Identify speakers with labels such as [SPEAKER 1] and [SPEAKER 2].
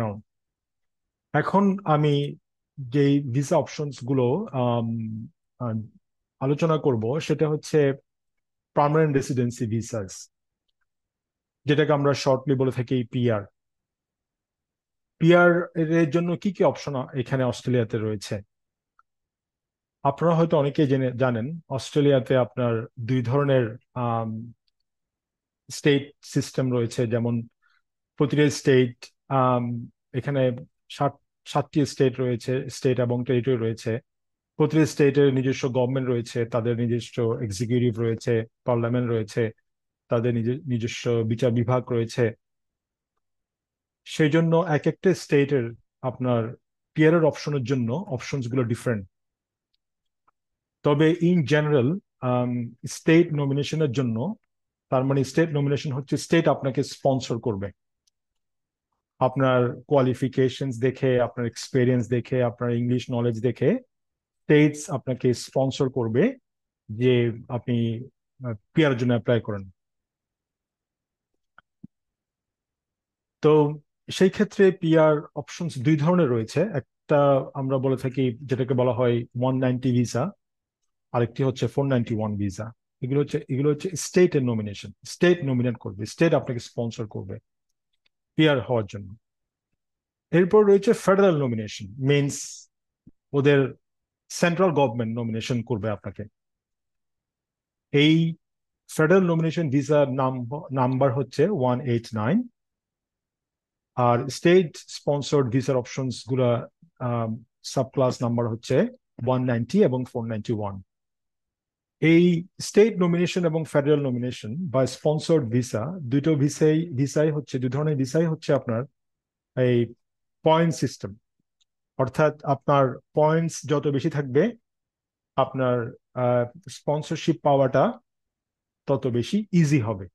[SPEAKER 1] Round। এখন আমি যে ভিসা অপশনস গুলো আম, আম, আলোচনা করব সেটা হচ্ছে পার্মানেন্ট রেসিডেন্সি ভিসাস, যেটাকে আমরা শর্টলি বলে থাকি পিআর। পিআর এর জন্য কি কি অপশন এখানে অস্ট্রেলিয়াতে রয়েছে? আপনারা হয়তো অনেকেই জানেন অস্ট্রেলিয়াতে আপনার দুই ধরনের স্টেট সিস্টেম রয়েছে। যেমন প্রতিটা স্টেট, এখানে সাত সাতটি স্টেট রয়েছে, স্টেট এবং টেরিটরি রয়েছে। প্রতিটি স্টেটের নিজস্ব গভর্নমেন্ট রয়েছে, তাদের নিজস্ব এক্সিকিউটিভ রয়েছে, পার্লামেন্ট রয়েছে, তাদের নিজস্ব বিচার বিভাগ রয়েছে। সেই জন্য এক একটা স্টেটের আপনার পিয়ারের অপশনের জন্য অপশনস গুলো ডিফারেন্ট। তবে ইন জেনারেল স্টেট নমিনেশনের জন্য, তার মানে স্টেট নমিনেশন হচ্ছে স্টেট আপনাকে স্পন্সর করবে। আপনার কোয়ালিফিকেশনস দেখে, আপনার এক্সপিরিয়েন্স দেখে, আপনার ইংলিশ নলেজ দেখে স্টেটস আপনাকে স্পন্সর করবে যে আপনি পিআর জন্য অ্যাপ্লাই করেন। তো সেই ক্ষেত্রে পিআর অপশনস দুই ধরনের রয়েছে। একটা আমরা বলে থাকি যেটাকে বলা হয় 190 ভিসা, আরেকটি হচ্ছে 491 ভিসা। এগুলো হচ্ছে স্টেটের নমিনেশন, স্টেট নমিনেট করবে, স্টেট আপনাকে স্পন্সর করবে পিআর হওয়ার জন্য। এরপর রয়েছে ফেডারেল নমিনেশন, মিনস ওদের সেন্ট্রাল গভর্নমেন্ট নমিনেশন করবে আপনাকে। এই ফেডারেল নমিনেশন ভিসার নাম্বার হচ্ছে 189। আর স্টেট স্পন্সর্ড ভিসার অপশনস গুলা সাব ক্লাস নাম্বার হচ্ছে 190 এবং 491। এই স্টেট নমিনেশন এবং ফেডারেল নমিনেশন বা স্পন্সর্ড ভিসা, দুটো ভিসাই হচ্ছে, দুই ধরনের ভিসাই হচ্ছে আপনার এই পয়েন্ট সিস্টেম। অর্থাৎ আপনার পয়েন্টস যত বেশি থাকবে, আপনার স্পন্সরশিপ পাওয়াটা তত বেশি ইজি হবে।